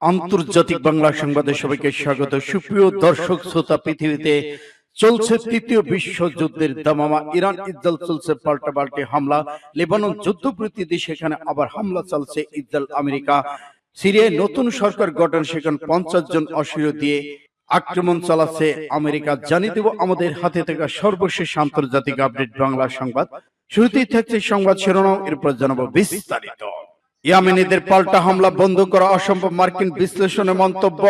আন্তর্জাতিক বাংলা সংবাদে সবাইকে স্বাগত। সুপ্রিয় দর্শক শ্রোতা, পৃথিবীতে চলছে তৃতীয় বিশ্বযুদ্ধের দামামা। ইরান ইসরায়েল চলছে পাল্টাপাল্টি হামলা। লেবানন যুদ্ধবিরতি, সেখানে আবার হামলা চলছে ইসরায়েল আমেরিকা। সিরিয়ায় নতুন সরকার গঠন, সেখানে 50 জন অস্ত্র দিয়ে আক্রমণ চালাচ্ছে আমেরিকা। জানিয়ে দেব আমাদের হাতে থাকা সর্বশেষ আন্তর্জাতিক আপডেট বাংলা সংবাদ। শুরুতেই থাকছে সংবাদ শিরোনাম, এরপর জানাবো বিস্তারিত। ইয়েমেনিদের পাল্টা হামলা বন্ধ করা অসম্ভব, মার্কিন বিশ্লেষণে মন্তব্য।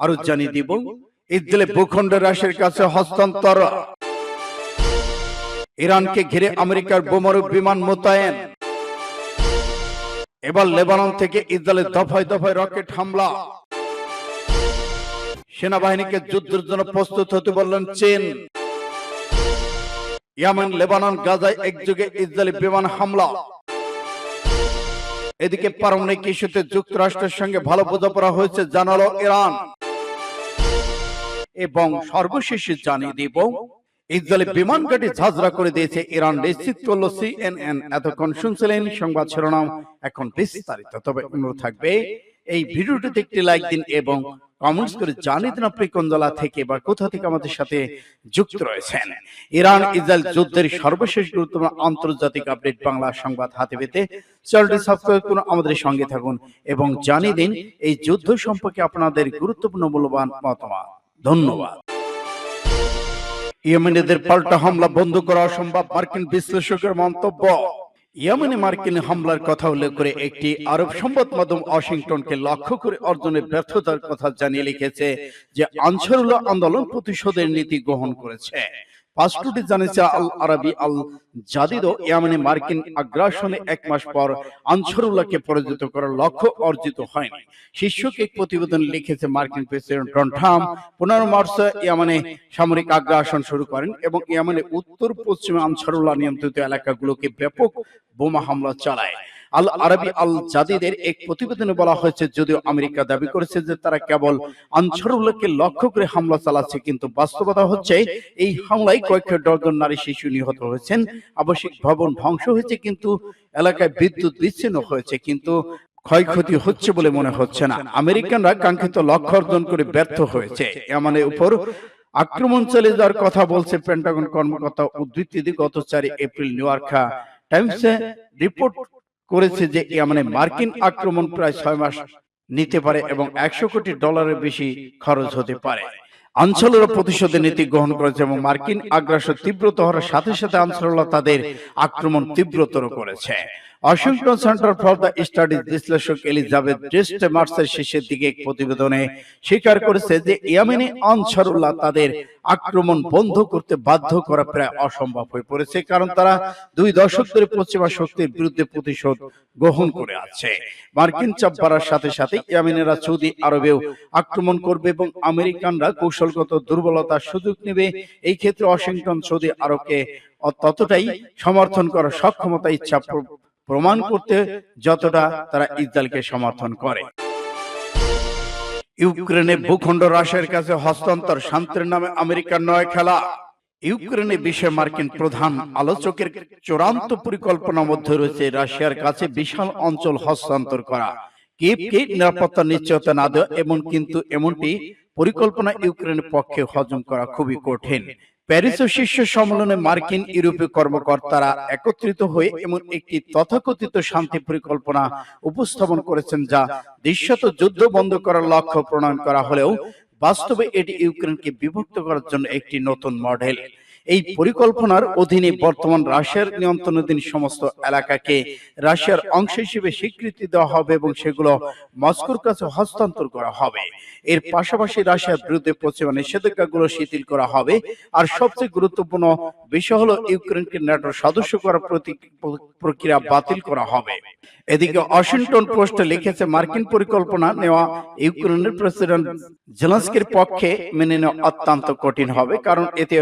আরো জানিয়ে দিব ইসরায়েলের ভূখণ্ড রাশিয়ার কাছে হস্তান্তর। ইরানকে ঘিরে আমেরিকার বোমারু বিমান মোতায়েন। এবার লেবানন থেকে ইসরায়েলের দফায় দফায় রকেট হামলা। সেনাবাহিনীকে যুদ্ধের জন্য প্রস্তুত হতে বললেন চীন। ইয়েমেন, লেবানন, গাজায় একযোগে ইসরায়েলি বিমান হামলা। এদিকে পারমাণবিক ইস্যুতে যুক্তরাষ্ট্রের সঙ্গে ভালো বোঝাপড়া হয়েছে জানালো ইরান। এবং সর্বশেষ জানিয়ে দিব ইসরায়েলি বিমান ঘাঁটি ঝাঁঝরা করে দিয়েছে ইরান, নিশ্চিত করলো সিএনএন। এতক্ষণ শুনছিলেন সংবাদ শিরোনাম, এখন বিস্তারিত। তবে অনুরোধ থাকবে এই ভিডিওটিতে একটি লাইক দিন এবং কমেন্টস করে জানিয়ে দিন আপনি কোন জেলা থেকে বা কোথা থেকে আমাদের সাথে যুক্ত রয়েছেন। ইরান ইসরায়েল যুদ্ধের সর্বশেষ গুরুত্বপূর্ণ আন্তর্জাতিক আপডেট বাংলা সংবাদ হাতে পেতে চ্যানেলটি সাবস্ক্রাইব করুন, আমাদের সঙ্গে থাকুন এবং জানিয়ে দিন এই যুদ্ধ সম্পর্কে আপনাদের গুরুত্বপূর্ণ মূল্যবান মতামত। ধন্যবাদ। ইয়েমেনিদের পাল্টা হামলা বন্ধ করা অসম্ভব, মার্কিন বিশ্লেষকের মন্তব্য। ইয়েমেনে মার্কিন হামলার কথা উল্লেখ করে একটি আরব সংবাদ মাধ্যম ওয়াশিংটনকে লক্ষ্য করে অর্জনের ব্যর্থতার কথা জানিয়ে লিখেছে যে আনসারুল্লাহ আন্দোলন প্রতিশোধের নীতি গ্রহণ করেছে। পাসপোর্টে জানিয়েছে আল আরাবি আল জাদিদ, ইয়েমেনে মার্কিন আগ্রাসনে 1 মাস পর আনসারুল্লাহকে পরাজিত করার লক্ষ্য অর্জিত হয়নি। শীর্ষক এক প্রতিবেদন লিখেছে মার্কিন প্রেসিডেন্ট ডোনাল্ড ট্রাম্প 15 মার্চ ইয়েমেনে সামরিক আগ্রাসন শুরু করেন এবং ইয়েমেনের উত্তর পশ্চিমে আনসারুল্লাহ নিয়ন্ত্রিত এলাকাগুলোকে ব্যাপক বোমা হামলা চালায়। আল আরাবি আল জাদিদের এক প্রতিবেদনে বলা হয়েছে, যদিও আমেরিকা দাবি করেছে যে তারা কেবল আনসারুল্লাহকে লক্ষ্য করে হামলা চালাচ্ছে, কিন্তু বাস্তবতা হচ্ছে এই হামলায় কয়েক ডজন নারী শিশু নিহত হয়েছেন, আবাসিক ভবন ধ্বংস হয়েছে, কিন্তু এলাকায় বিদ্যুৎ বিচ্ছিন্ন হয়েছে, কিন্তু ক্ষয়ক্ষতি হচ্ছে বলে মনে হচ্ছে না। আমেরিকানরা কাঙ্ক্ষিত লক্ষ্য অর্জন করে ব্যর্থ হয়েছে। ইয়েমেনের উপর আক্রমণ চালিয়ে যাওয়ার কথা বলছে পেন্টাগন কর্মকর্তা উদ্ধৃতি দিয়ে গত 4 এপ্রিল নিউ ইয়র্ক টাইমসে রিপোর্ট করেছে যে ইয়েমেনে মার্কিন আক্রমণ প্রায় 6 মাস নিতে পারে এবং $100 কোটি বেশি খরচ হতে পারে। আনসারুল্লাহ প্রতিশোধের নীতি গ্রহণ করেছে এবং মার্কিন আগ্রাসন তীব্রতর হওয়ার সাথে সাথে আনসারুল্লাহ তাদের আক্রমণ তীব্রতর করেছে। Washington centre for the studies বিশ্লেষক এলিজাবেথ ডেস্ট মার্চের শেষের দিকে এক প্রতিবেদনে স্বীকার করেছে যে ইয়েমেনে আনসারুল্লাহ তাদের আক্রমণ বন্ধ করতে বাধ্য করা প্রায় অসম্ভব হয়ে পড়েছে, কারণ তারা 2 দশক ধরে পশ্চিমা শক্তির বিরুদ্ধে প্রতিশোধ গ্রহণ করে আছে। মার্কিন চাপ বাড়ার সাথে সাথে ইয়েমেনিরা সৌদি আরবেও আক্রমণ করবে এবং আমেরিকানরা কৌশলগত দুর্বলতার সুযোগ নেবে। এই ক্ষেত্রে ওয়াশিংটন সৌদি আরবকে ততটাই সমর্থন করার সক্ষমতা ইচ্ছা প্রমাণ করতে যতটা তারা ইসরায়েলকে সমর্থন করে। ইউক্রেনের ভূখণ্ড রাশিয়ার কাছে হস্তান্তর, শান্তির নামে আমেরিকার নয় খেলা। ইউক্রেনের বিষয়ে মার্কিন প্রধান আলোচকের চূড়ান্ত পরিকল্পনার মধ্যে রয়েছে রাশিয়ার কাছে বিশাল অঞ্চল হস্তান্তর করা, কিয়েভকে নিরাপত্তা নিশ্চয়তা না দেওয়া। এমনটি পরিকল্পনা ইউক্রেনের পক্ষে হজম করা খুবই কঠিন। প্যারিস শীর্ষ সম্মেলনে মার্কিন ইউরোপীয় কর্মকর্তারা একত্রিত হয়ে এমন একটি তথাকথিত শান্তি পরিকল্পনা উপস্থাপন করেছেন যা দৃশ্যত যুদ্ধ বন্ধ করার লক্ষ্য প্রণয়ন করা হলেও বাস্তবে এটি ইউক্রেনকে বিভক্ত করার জন্য একটি নতুন মডেল। এই পরিকল্পনার অধীনে বর্তমান রাশিয়ার নিয়ন্ত্রণাধীন সমস্ত এলাকাকে রাশিয়ার অংশ হিসেবে স্বীকৃতি দেওয়া হবে এবং সেগুলো মস্কোর কাছে হস্তান্তর করা হবে। এর পাশাপাশি রাশিয়ার বিরুদ্ধে পশ্চিমা নিষেধাজ্ঞাগুলো শিথিল করা হবে। আর সবচেয়ে গুরুত্বপূর্ণ বিষয় হলো ইউক্রেনকে ন্যাটোর সদস্য করার প্রক্রিয়া বাতিল করা হবে। এদিকে ওয়াশিংটন পোস্ট লিখেছে, মার্কিন পরিকল্পনা নেওয়া ইউক্রেনের প্রেসিডেন্ট জেলেনস্কির পক্ষে মেনে নেওয়া অত্যন্ত কঠিন হবে, কারণ এতে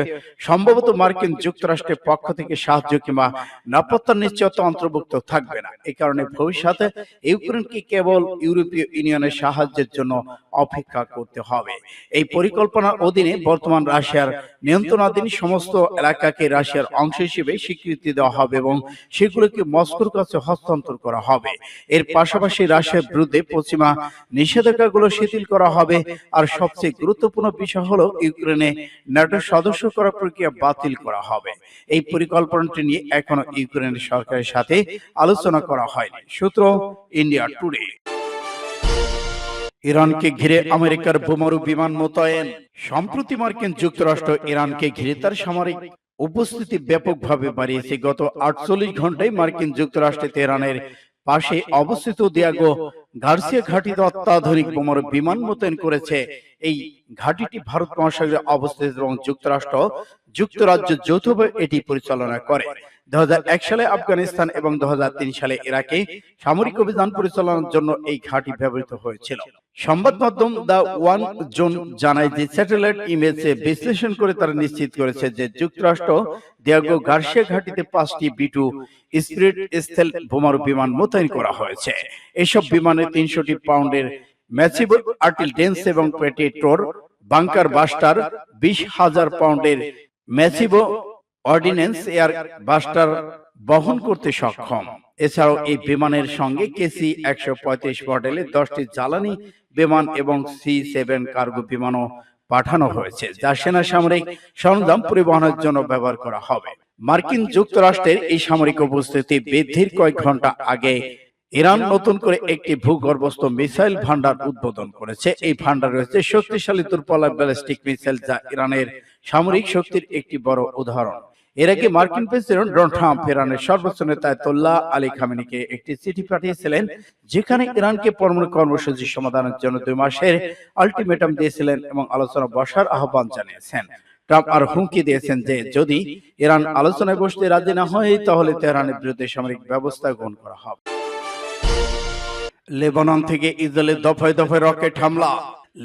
সম্ভব সম্ভবত মার্কিন যুক্তরাষ্ট্রের পক্ষ থেকে সাহায্য কিংবা নিরাপত্তার নিশ্চয়তা অন্তর্ভুক্ত থাকবে না। এই কারণে ভবিষ্যতে ইউক্রেনকে কেবল ইউরোপীয় ইউনিয়নের সাহায্যের জন্য অপেক্ষা করতে হবে। এই পরিকল্পনার অধীনে বর্তমান রাশিয়ার নিয়ন্ত্রণাধীন সমস্ত এলাকাকে রাশিয়ার অংশ হিসেবে স্বীকৃতি দেওয়া হবে এবং সেগুলোকে মস্কোর কাছে হস্তান্তর করা হবে। এর পাশাপাশি রাশিয়ার বিরুদ্ধে পশ্চিমা নিষেধাজ্ঞাগুলো শিথিল করা হবে। আর সবচেয়ে গুরুত্বপূর্ণ বিষয় হলো ইউক্রেনে ন্যাটো সদস্য করার প্রক্রিয়া বাতিল করা হবে। এই পরিকল্পনাটি নিয়ে এখনো ইউক্রেনের সরকারের সাথে আলোচনা করা হয়নি। সূত্র ইন্ডিয়া টুডে। ইরানকে ঘিরে আমেরিকার বোমারু বিমান মোতায়েন। সম্প্রতি মার্কিন যুক্তরাষ্ট্র ইরানকে ঘিরে তার সামরিক উপস্থিতি ব্যাপকভাবে বাড়িয়েছে। গত 48 ঘন্টায় মার্কিন যুক্তরাষ্ট্রে তেহরানের পাশে অবস্থিত দিয়াগো গার্সিয়া ঘাঁটিতে অত্যাধুনিক বোমারু বিমান মোতায়েন করেছে। এই ঘাঁটিটি ভারত মহাসাগরে অবস্থিত এবং যুক্তরাজ্য যৌথভাবে এটি পরিচালনা করে। 2001 সালে আফগানিস্তান এবং 2003 সালে ইরাকে সামরিক অভিযান পরিচালনার জন্য এই ঘাঁটি ব্যবহৃত হয়েছিল। সংবাদ মাধ্যম দ্য ওয়ান জোন জানায় যে স্যাটেলাইট ইমেজ বিশ্লেষণ করে তারা নিশ্চিত করেছে যে যুক্তরাষ্ট্র দিয়াগো গার্সিয়া ঘাঁটিতে 5টি B2 স্পিরিট স্টেলথ বোমারু বিমান মোতায়েন করা হয়েছে। এসব বিমানে 300 পাউন্ডের ম্যাসিভ আর্টিলারি এবং প্রেটেটর বাংকার বাস্টার, 20,000 পাউন্ডের ম্যাসিভ অর্ডিন্যান্স এয়ার বাস্টার বহন করতে সক্ষম। এছাড়াও এই বিমানের সঙ্গে KC-135 মডেলের 10টি জ্বালানি বিমান এবং C-7 কার্গো বিমানও পাঠানো হয়েছে, যা সেনা সামরিক সরঞ্জাম পরিবহনের জন্য ব্যবহার করা হবে। মার্কিন যুক্তরাষ্ট্রের এই সামরিক উপস্থিতি বৃদ্ধির কয়েক ঘন্টা আগে ইরান নতুন করে একটি ভূগর্ভস্থ মিসাইল ভান্ডার উদ্বোধন করেছে। এই ভান্ডার রয়েছে শক্তিশালী দূরপাল্লার ব্যালিস্টিক মিসাইল, যা ইরানের সামরিক শক্তির একটি বড় উদাহরণ। এর আগে মার্কিন প্রেসিডেন্ট ডোনাল্ড ট্রাম্প ইরানের সর্বোচ্চ নেতা আয়াতুল্লাহ আলী খামেনিকে একটি চিঠি পাঠিয়েছিলেন, যেখানে ইরানকে পরমাণু কর্মসূচি সমাধানের জন্য 2 মাসের আলটিমেটাম দিয়েছিলেন এবং আলোচনা বসার আহ্বান জানিয়েছেন। ট্রাম্প আর হুমকি দিয়েছেন যে যদি ইরান আলোচনায় বসতে রাজি না হয় তাহলে তেহরানের বিরুদ্ধে সামরিক ব্যবস্থা গ্রহণ করা হবে। লেবানন থেকে ইসরায়েলের দফায় দফায় রকেট হামলা।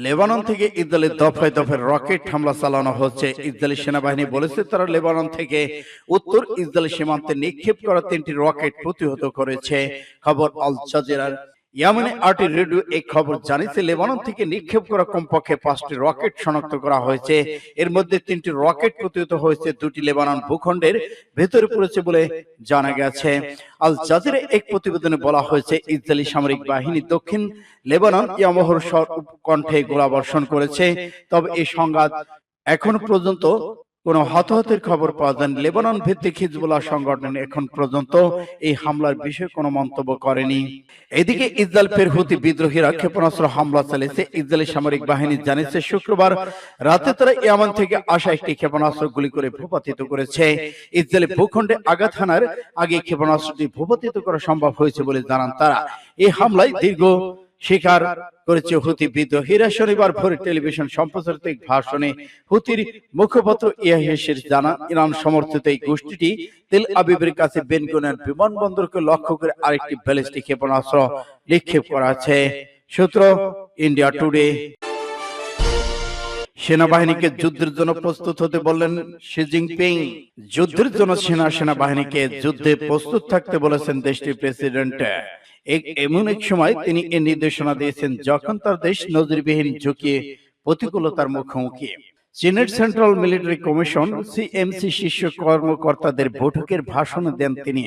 লেবানন থেকে ইসরায়েলের দফায় দফায় রকেট হামলা চালানো হচ্ছে। ইসরায়েলি সেনাবাহিনী বলেছে তারা লেবানন থেকে উত্তর ইসরায়েল সীমান্তে নিক্ষেপ করা 3টি রকেট প্রতিহত করেছে। খবর আল জাজিরার। ইয়েমেনে 8টি রেডিও এই খবর জানিয়েছে লেবানন থেকে নিক্ষেপ করা কমপক্ষে 5টি রকেট শনাক্ত করা হয়েছে। এর মধ্যে 3টি রকেট প্রতিহত হয়েছে, 2টি লেবানন ভূখণ্ডের ভেতরে পড়েছে বলে জানা গেছে। আল জাজিরা এক প্রতিবেদনে বলা হয়েছে ইসরায়েলি সামরিক বাহিনী দক্ষিণ লেবানন ইয়ামহর কণ্ঠে গোলাবর্ষণ করেছে। তবে এই সংঘাত এখন পর্যন্ত কোনো হতাহতের খবর পাওয়া যায়নি। লেবানন ভিত্তিক হিজবুল্লাহ সংগঠন এখন পর্যন্ত এই হামলার বিষয়ে কোনো মন্তব্য করেনি। এদিকে ইসরায়েল ফের হুতি বিদ্রোহীরা ক্ষেপণাস্ত্র হামলা চালিয়েছে। ইসরায়েলি সামরিক বাহিনী জানিয়েছে শুক্রবার রাতে তারা ইয়েমেন থেকে আসা একটি ক্ষেপণাস্ত্র গুলি করে ভূপাতিত করেছে। ইসরায়েলি ভূখণ্ডে আঘাত হানার আগে ক্ষেপণাস্ত্রটি ভূপাতিত করা সম্ভব হয়েছে বলে জানান তারা। এই হামলায় দীর্ঘ স্বীকার করেছে হুতি বিদ্রোহীরা। শনিবার ভোরে টেলিভিশন সম্প্রচারিত এক ভাষণে হুতির মুখপাত্র ইয়াহিয়াসির জানান, ইরান সমর্থিত এই গোষ্ঠীটি তেল আবিবের কাছে বেন গুরিয়ন বিমানবন্দরকে লক্ষ্য করে আরেকটি ব্যালিস্টিক ক্ষেপণাস্ত্র নিক্ষেপ করেছে। সূত্র ইন্ডিয়া টুডে। সেনাবাহিনীকে যুদ্ধের জন্য প্রস্তুত হতে বললেন শি জিনপিং। যুদ্ধের জন্য সেনাবাহিনীকে যুদ্ধে প্রস্তুত থাকতে বলেছেন দেশটির প্রেসিডেন্ট। এমন এক সময় তিনি এই নির্দেশনা দিয়েছেন যখন তার দেশ নজিরবিহীন ঝুঁকি প্রতিকূলতার মুখোমুখি। চীনের সেন্ট্রাল মিলিটারি কমিশন CMC শীর্ষ কর্মকর্তাদের বৈঠকের ভাষণ দেন তিনি।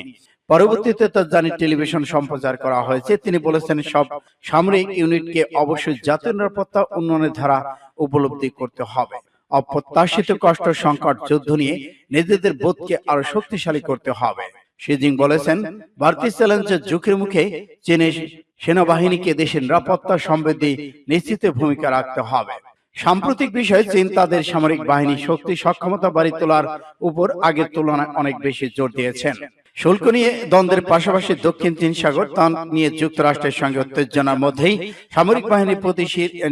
পরবর্তীতে তা জানি টেলিভিশন সম্প্রচার করা হয়েছে। তিনি বলেছেন সব সামরিক ইউনিটকে অবশ্যই জাতীয় নিরাপত্তা উন্নয়নের ধারা উপলব্ধি করতে হবে। অপ্রত্যাশিত কষ্ট, সংকট, যুদ্ধ নিয়ে নিজেদের বোধকে আরো শক্তিশালী করতে হবে। শি জিন বলেছেন বাড়তি চ্যালেঞ্জের ঝুঁকির মুখে চীনের সেনাবাহিনীকে দেশের নিরাপত্তা সমৃদ্ধি নিশ্চিতে ভূমিকা রাখতে হবে। সাম্প্রতিক বিষয়ে চীন তাদের সামরিক বাহিনী শক্তি সক্ষমতা বাড়িয়ে তোলার উপর আগের তুলনায় অনেক বেশি জোর দিয়েছেন। শুল্ক নিয়ে দ্বন্দ্বের পাশাপাশি দক্ষিণ চীন সাগর তা নিয়ে যুক্তরাষ্ট্রের সঙ্গে উত্তেজনার মধ্যেই সামরিক বাহিনীর প্রতি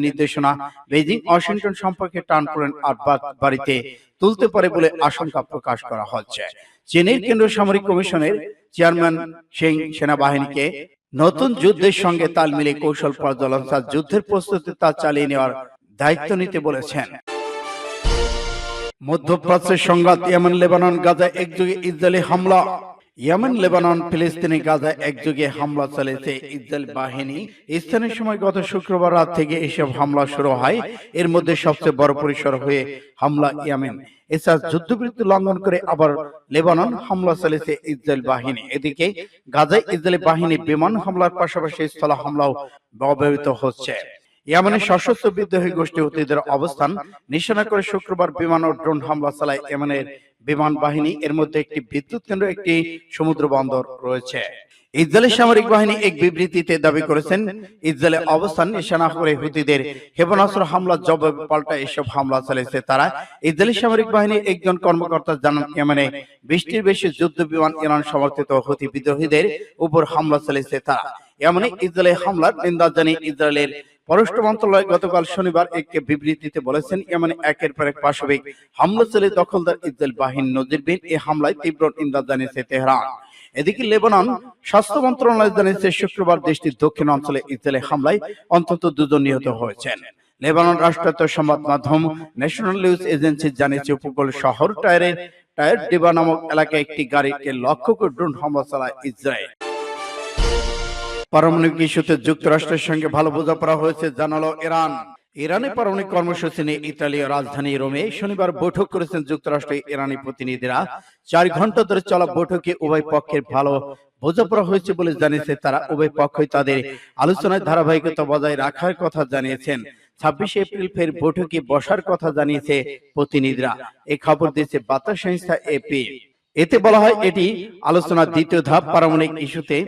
নির্দেশনা বেজিং ওয়াশিংটন সম্পর্কে টানপোড়েন আর বাড়িতে তুলতে পারে বলে আশঙ্কা প্রকাশ করা হচ্ছে। চীনের কেন্দ্রীয় সামরিক কমিশনের চেয়ারম্যান সিং সেনাবাহিনীকে নতুন যুদ্ধের সঙ্গে তাল মিলিয়ে কৌশল পর্যালোচনা যুদ্ধের প্রস্তুতি তা চালিয়ে নেওয়ার দায়িত্ব নিতে বলেছেন। মধ্যপ্রাচ্যের সংঘাত, ইয়েমেন লেবানন গাজায় একযোগে ইসরায়েলি হামলা। ইয়েমেন লেবানন ফিলিস্তিনি গাজায় একযোগে হামলা চালিয়েছে ইসরায়েল বাহিনী। স্থানীয় সময় গত শুক্রবার রাত থেকে এসব হামলা শুরু হয়। এর মধ্যে সবচেয়ে বড় পরিসর হয়ে হামলা ইয়েমেন। এছাড়া যুদ্ধবিরতি লঙ্ঘন করে আবার লেবানন হামলা চালিয়েছে ইসরায়েল বাহিনী। এদিকে গাজায় ইসরায়েলি বাহিনী বিমান হামলার পাশাপাশি স্থল হামলাও ব্যবহৃত হচ্ছে। ইয়েমেনের সশস্ত্র বিদ্রোহী গোষ্ঠী হুতিদের অবস্থান নিশানা করে শুক্রবার বিমান ও ড্রোন হামলা চালায় ইয়েমেনের বিমান বাহিনী। এর মধ্যে একটি বিদ্যুৎ কেন্দ্র, একটি সমুদ্র বন্দর রয়েছে। ইসরায়েলি সামরিক বাহিনী এক বিবৃতিতে দাবি করেছেন, ইসরায়েলের অবস্থান নিশানা করে হুতিদের ক্ষেপণাস্ত্র হামলার জবাবে পাল্টা এসব হামলা চালিয়েছে তারা। ইসরায়েলি সামরিক বাহিনীর একজন কর্মকর্তা জানান, ইয়েমেনে 20টির বেশি যুদ্ধ বিমান ইরান সমর্থিত হুতি বিদ্রোহীদের উপর হামলা চালিয়েছে তারা। ইয়েমেনে ইসরায়েলি হামলার নিন্দা জানিয়ে ইসরায়েলের পররাষ্ট্র মন্ত্রণালয় গতকাল শনিবার এক বিবৃতিতে বলেছেন, ইয়েমেনে একের পর এক পাশবিক হামলা চালিয়ে দখলদার ইসরায়েল বাহিনী নজিরবিহীন এই হামলায় তীব্র নিন্দা জানিয়েছে তেহরান। এদিকে লেবানন স্বাস্থ্য মন্ত্রণালয় জানিয়েছে, শুক্রবার দেশটির দক্ষিণ অঞ্চলে ইসরায়েলি হামলায় অন্তত 2 জন নিহত হয়েছেন। লেবানন রাষ্ট্রায়ত্ত সংবাদ মাধ্যম ন্যাশনাল নিউজ এজেন্সি জানিয়েছে, উপকূল শহর টায়ার ডিবা নামক এলাকায় একটি গাড়িকে লক্ষ্য করে ড্রোন হামলা চালায় ইসরায়েল। পারমাণবিক ইস্যুতে যুক্তরাষ্ট্রের সঙ্গে ভালো বোঝাপড়া হয়েছে জানালো ইরান। ইরানের পারমাণবিক কর্মসূচি নিয়ে ইতালীয় রাজধানী রোমে শনিবার বৈঠক করেছেন যুক্তরাষ্ট্রের ইরানি প্রতিনিধিরা। 4 ঘন্টা ধরে চলা বৈঠকে উভয় পক্ষের ভালো বোঝাপড়া হয়েছে বলে জানিয়েছে তারা। উভয় পক্ষই তাদের আলোচনায় ধারাবাহিকতা বজায় রাখার কথা জানিয়েছেন। 26 এপ্রিল ফের বৈঠকে বসার কথা জানিয়েছে প্রতিনিধিরা। এই খবর দিয়েছে বার্তা সংস্থা এপি। এতে বলা হয়, এটি আলোচনার দ্বিতীয় ধাপ। পারমাণবিক ইস্যুতে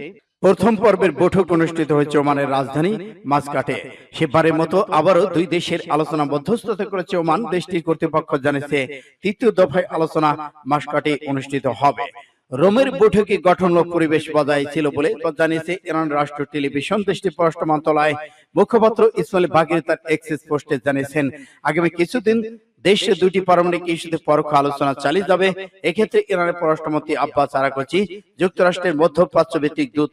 প্রথম পর্বের বৈঠক অনুষ্ঠিত হয়েছে ওমানের রাজধানী মাসকাটে। সেবারের মতো আবারও 2 দেশের আলোচনা মধ্যস্থতা করেছে ওমান। দেশটির কর্তৃপক্ষ জানিয়েছে, তৃতীয় দফায় আলোচনা মাসকাটে অনুষ্ঠিত হবে। রোমের বৈঠকে গঠনমূলক পরিবেশ বজায় ছিল বলে জানিয়েছে ইরান রাষ্ট্র টেলিভিশন। দেশটির পররাষ্ট্র মন্ত্রণালয় মুখপাত্র ইসমাইল বাগেরি তার এক্সেস পোস্টে জানিয়েছেন, আগামী কিছুদিন দেশে 2টি পারমাণবিক ইস্যুতে পরোক্ষ আলোচনা চালিয়ে যাবে। এক্ষেত্রে ইরানের পররাষ্ট্রমন্ত্রী আব্বাস আরাগচি যুক্তরাষ্ট্রের মধ্যপ্রাচ্য ভিত্তিক দূত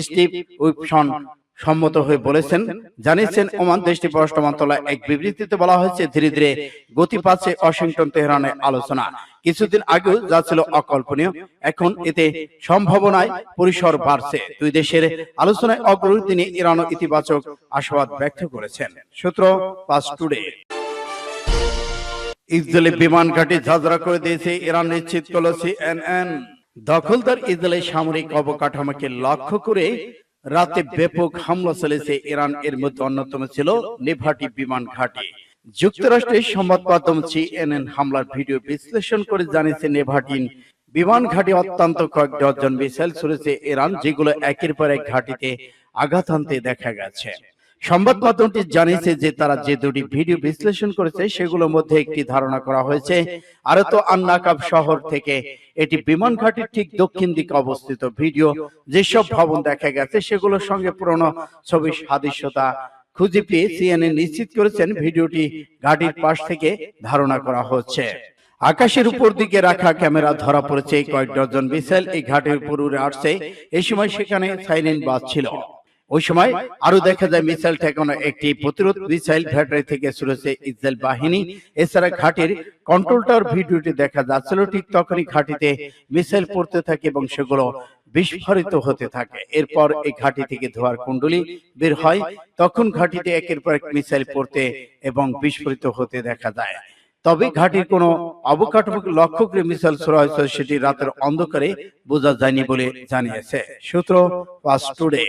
স্টিভ উইপসন সম্মত হয়ে বলেছেন, জানিয়েছেন ওমান। দেশটির পররাষ্ট্র মন্ত্রণালয় এক বিবৃতিতে বলা হয়েছে, ধীরে ধীরে গতি পাচ্ছে ওয়াশিংটন তেহরানের আলোচনা। কিছুদিন আগেও যা ছিল অকল্পনীয়, এখন এতে সম্ভাবনায় পরিসর বাড়ছে। 2 দেশের আলোচনায় অগ্রগতি নিয়ে ইরানও ইতিবাচক আশাবাদ ব্যক্ত করেছেন। সূত্র পাঁচ টুডে। ইসরায়েলি বিমান ঘাঁটি ঝাঁঝরা করে দিয়েছে ইরান, নিশ্চিত করল সিএনএন। দখলদার ইসরায়েলি সামরিক অবকাঠামোকে লক্ষ্য করে রাতে ব্যাপক হামলা চালিয়েছে ইরান। এর মধ্যে অন্যতম ছিল নেভাটি বিমান ঘাঁটি। যুক্তরাষ্ট্রের সংবাদ মাধ্যম সিএনএন হামলার ভিডিও বিশ্লেষণ করে জানিয়েছে, নেভাটিন বিমান ঘাঁটি অত্যন্ত কয়েক ডজন মিসাইল ছুড়েছে ইরান, যেগুলো একের পর এক ঘাঁটিতে আঘাত হানতে দেখা গেছে। সংবাদ মাধ্যমটি জানিয়েছে যে তারা যে 2টি ভিডিও বিশ্লেষণ করেছে সেগুলোর মধ্যে একটি ধারণা করা হয়েছে আরত আন-নাকাব শহর থেকে। এটি বিমান ঘাঁটির ঠিক দক্ষিণ দিকে অবস্থিত। ভিডিও যেসব ভবন দেখা গেছে সেগুলোর সঙ্গে পুরনো ছবির সাদৃশ্যতা খুঁজে পেয়ে সিএনএন নিশ্চিত করেছেন, ভিডিওটি ঘাঁটির পাশ থেকে ধারণা করা হচ্ছে। আকাশের উপর দিকে রাখা ক্যামেরা ধরা পড়েছে কয়েক ডজন মিসাইল এই ঘাটের উপর উড়ে আসছে। এই সময় সেখানে সাইরেন বাজছিল। ওই সময় আরো দেখা যায় মিসাইল ঠেকানো একটি প্রতিরোধ মিসাইল ব্যাটারি থেকে ছুড়েছে ইসরায়েল বাহিনী। এছাড়া ঘাটির কন্ট্রোল টাওয়ার ভিডিওটি দেখা যাচ্ছিল। ঠিক তখনই ঘাটিতে মিসাইল পড়তে থাকে এবং সেগুলো বিস্ফোরিত হতে থাকে। এরপর এই ঘাটি থেকে ধোঁয়ার কুণ্ডলী বের হয়। তখন ঘাটিতে একের পর এক মিসাইল পড়তে এবং বিস্ফোরিত হতে দেখা যায়। তবে ঘাটির কোনো অবকাঠামোকে লক্ষ্য করে মিসাইল ছোড়া হয়েছে সেটি রাতের অন্ধকারে বোঝা যায়নি বলে জানিয়েছে সূত্র ফাস্ট টুডে।